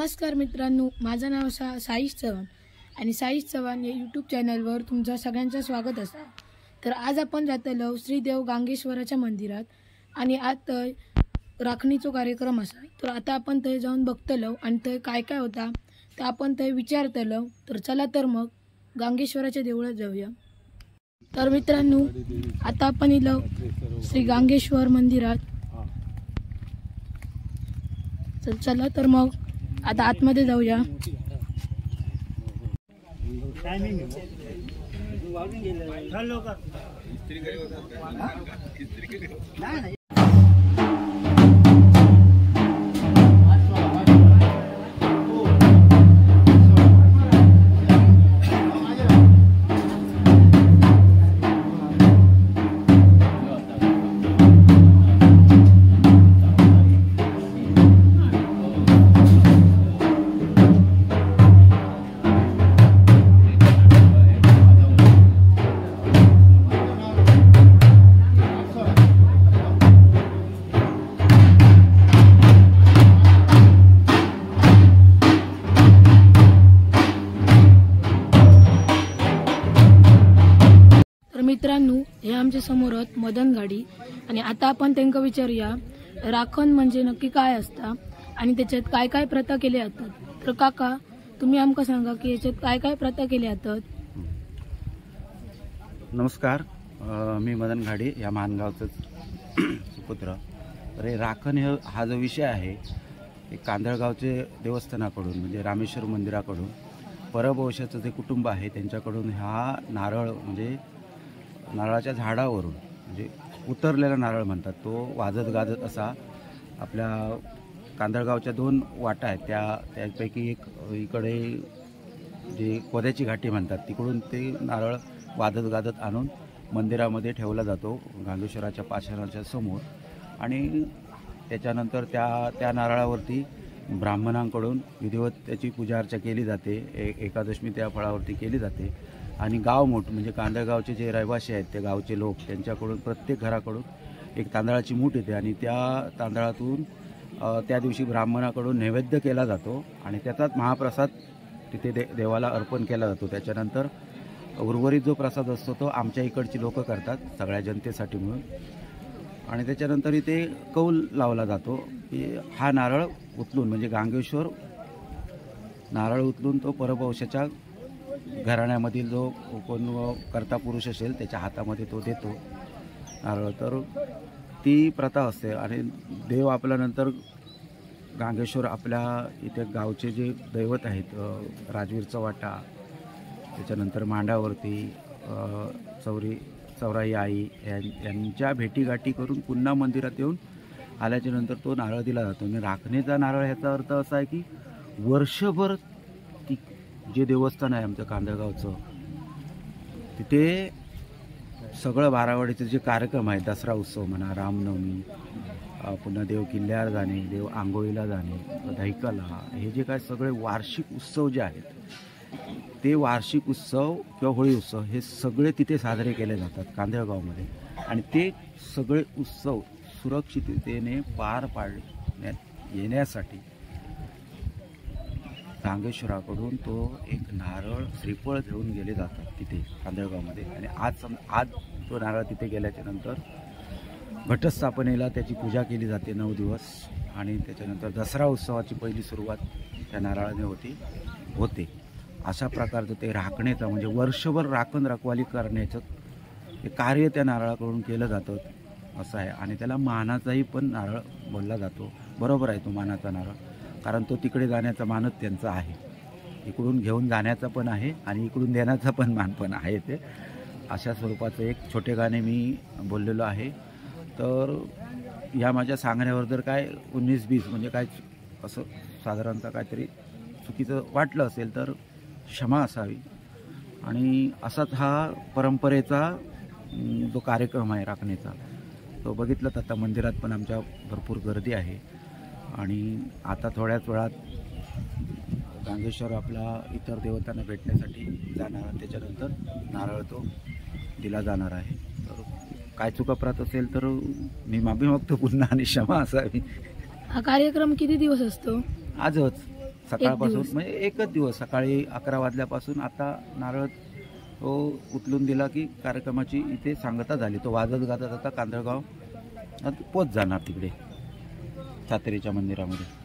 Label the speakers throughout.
Speaker 1: नमस्कार मित्रांनो, माझं नाव साईश चव्हाण आणि साईश चव्हाण या यूट्यूब चॅनलवर तुमचं सगळ्यांचं स्वागत असतं। तर आज आपण जातलो श्री देव गांगेश्वराच्या मंदिरात आणि आज थंय राखणीचो कार्यक्रम असा। तर आता आपण थंय जाऊन बघतलो आणि थंय काय काय होता ते आपण थंय विचारतलो। तर चला तर मग गांगेश्वराच्या देवळात जाऊया। तर मित्रांनो, आता आपण इलो श्री गांगेश्वर मंदिरात। तर चला तर मग आता आतमध्ये जाऊया। मित्रांनो, हे आमच्या समोरत मदन गाडी आणि आता आपण त्यांना विचारूया राखण म्हणजे नक्की काय असता आणि त्याच्यात काय काय प्रथा केले जातात। तर काका, तुम्ही आमका सांगा की याच्यात काय काय प्रथा केले जातात।
Speaker 2: नमस्कार, मी मदन घाडी या मानगावचा सुपुत्र। तर हे राखण हा जो विषय आहे ते कांदळगावचे देवस्थानाकडून म्हणजे रामेश्वर मंदिराकडून परभवशाचं जे कुटुंब आहे त्यांच्याकडून हा नारळ म्हणजे नारळाच्या झाडावरून म्हणजे उतरलेला नारळ म्हणतात, तो वाजत गाजत असा आपल्या कांदळगावच्या 2 वाटा आहेत त्यापैकी एक इकडे जे कोद्याची घाटी म्हणतात तिकडून ते नारळ वाजत गाजत आणून मंदिरामध्ये ठेवला जातो गांगेश्वराच्या पाषाणाच्या समोर। आणि त्याच्यानंतर त्या नारळावरती ब्राह्मणांकडून विधिवत त्याची पूजा अर्चा केली जाते। एकादशमी त्या फळावरती केली जाते आणि गाव मोठ म्हणजे कांदळगावचे जे रहिवासी आहेत ते गावचे लोक त्यांच्याकडून प्रत्येक घराकडून एक तांदळाची मूठ येते आणि त्या तांदळातून त्या दिवशी ब्राह्मणाकडून नैवेद्य केला जातो आणि त्याचाच महाप्रसाद तिथे देवाला अर्पण केला जातो। त्याच्यानंतर उर्वरित जो प्रसाद असतो तो आमच्या इकडची लोक करतात सगळ्या जनतेसाठी म्हणून। आणि त्याच्यानंतर इथे कौल लावला जातो की हा नारळ उचलून म्हणजे गांगेश्वर नारळ उचलून तो परभवशाच्या घराण्यामधील जो कोण कर्ता पुरुष असेल त्याच्या हातामध्ये तो देतो नारळ। तर ती प्रथा असते आणि देव आपल्यानंतर गांगेश्वर आपल्या इथे गावचे जे दैवत आहेत राजवीरचा वाटा, त्याच्यानंतर मांडावरती चौराई आई यांच्या भेटीगाठी करून पुन्हा मंदिरात येऊन आल्याच्या नंतर तो नारळ दिला जातो। आणि राखणेचा नारळ ह्याचा अर्थ असा आहे की वर्षभर जे देवस्थान आहे आमचं कांदळगावचं तिथे सगळं बारावाडीचे जे कार्यक्रम आहेत, दसरा उत्सव म्हणा, रामनवमी, पुन्हा देव किल्ल्यावर जाणे, देव आंघोळीला जाणे, दहिकाला, हे जे काय सगळे वार्षिक उत्सव जे आहेत ते वार्षिक उत्सव किंवा होळी उत्सव हे सगळे तिथे साजरे केले जातात कांदळगावमध्ये। आणि ते सगळे उत्सव सुरक्षिततेने पार पाडण्यात येण्यासाठी गांगेश्वराकडून तो एक नारळ श्रीफळ घेऊन गेले जातात तिथे कांदळगावमध्ये। आणि आज तो नारळ तिथे गेल्याच्या नंतर घटस्थापनेला त्याची पूजा केली जाते 9 दिवस आणि त्याच्यानंतर दसरा उत्सवाची पहिली सुरुवात त्या नारळाने होते। अशा प्रकारचं ते राखणेचं म्हणजे वर्षभर राखण रखवाली करण्याचं ते कार्य त्या नारळाकडून केलं जातं असं आहे। आणि त्याला मानाचाही पण नारळ बोलला जातो। बरोबर आहे, तो मानाचा नारळ, कारण तो तिकडे जाण्याचा मानच त्यांचा आहे, इकडून घेऊन जाण्याचा पण आहे आणि इकडून देण्याचा पण मान पण आहे। ते अशा स्वरूपाचं एक छोटे गाणे मी बोललेलो आहे। तर या माझ्या सांगण्यावर जर काय 19-20 म्हणजे काय असं साधारणतः काहीतरी चुकीचं वाटलं असेल तर क्षमा असावी। आणि असाच हा परंपरेचा जो कार्यक्रम आहे राखणेचा तो बघितलात आता मंदिरात पण आमच्या भरपूर गर्दी आहे। आणि आता थोड्याच वेळात गांगेश्वर आपला इतर देवतांना भेटण्यासाठी जाणार, त्याच्यानंतर नारळ तो दिला जाणार आहे। तर काय चुकाप्रत असेल तर मी माफी मागतो पुन्हा आणि क्षमा असावी।
Speaker 1: हा कार्यक्रम किती दिवस असतो?
Speaker 2: आजच सकाळपासून
Speaker 1: दिवस.
Speaker 2: म्हणजे एकच दिवस सकाळी 11 वाजल्यापासून आता नारळ तो उचलून दिला की कार्यक्रमाची इथे सांगता झाली. तो वाजत गाजत आता कांदळगाव पोच जाणार तिकडे सातेरीच्या मंदिरामध्ये.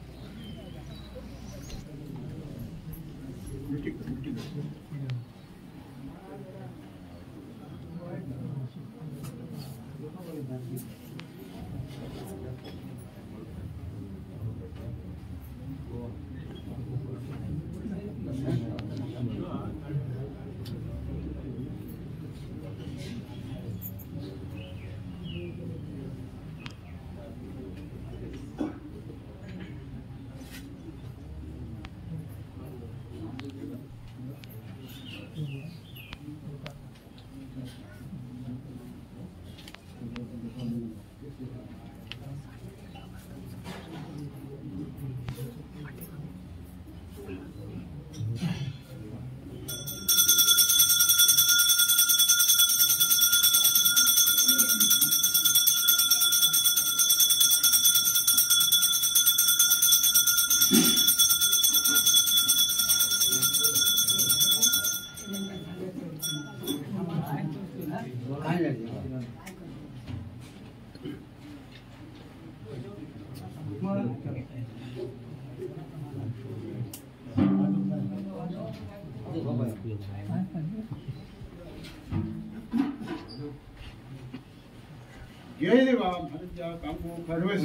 Speaker 3: गेले बाबा भारत काम खरवस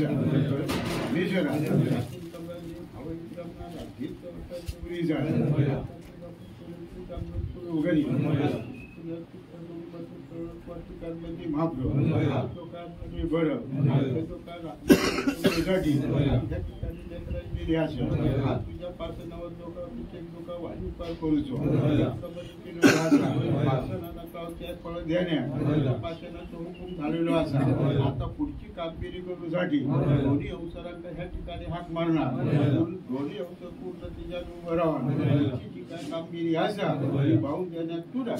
Speaker 3: तुझ्या पासनावर लोक वाढीपार करूचो फळ देण्या पासनाचो हुकूम झालेलो असा. आता पुढची कामगिरी करूसाठी दोन्ही अवसरांका ह्या ठिकाणी हाक मारणार. दोन्ही अवसर पूर्ण तिच्यात उभं राहणार. जी काय कामगिरी असा ती पाहून देण्यात तुला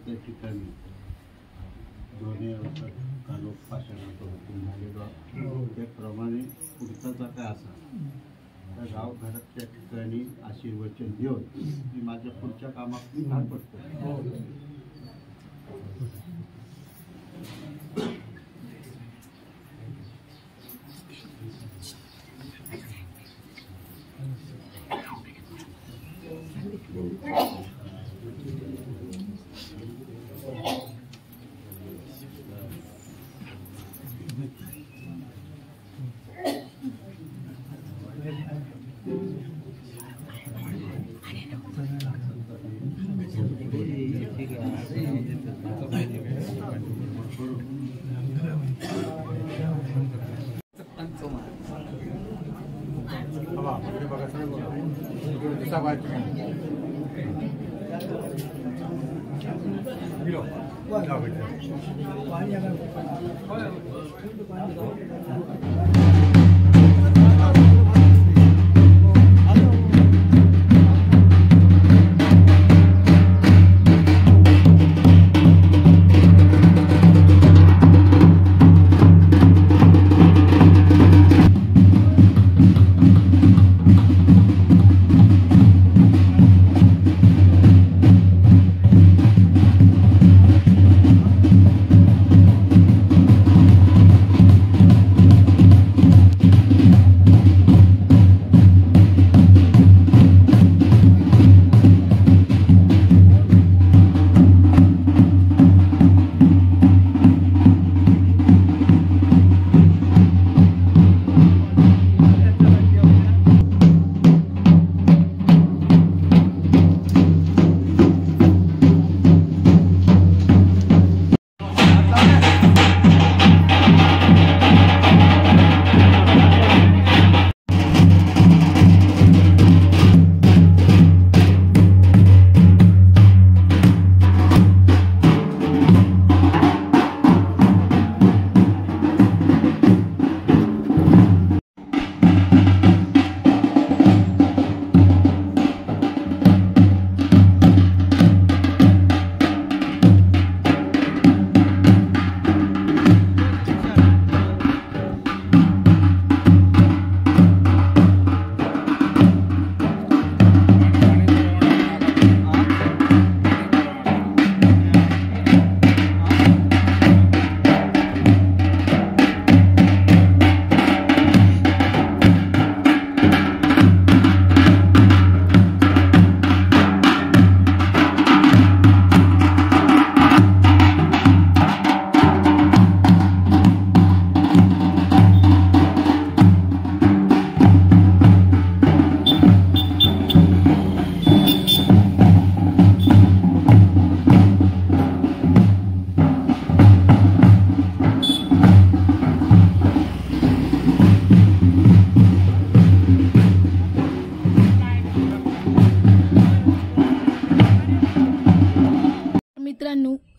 Speaker 3: त्या ठिकाणी दोन्ही अवसर कालोपासनाचा हुकूम झालेला. त्याप्रमाणे पुढचा जर काय असा तर गावघरात त्या ठिकाणी आशीर्वचन देऊन मी माझ्या पुढच्या कामात मी भाग पडतो.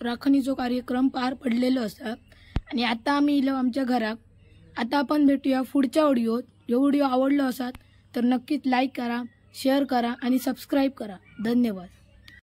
Speaker 1: राखणीचो कार्यक्रम पार पडलेलो असा आणि आता आम्ही इलो आमच्या घराक. आता आपण भेटूया पुढच्या व्हिडिओत. जो व्हिडिओ आवडलो असात तर नक्कीच लाईक करा, शेअर करा आणि सबस्क्राईब करा. धन्यवाद.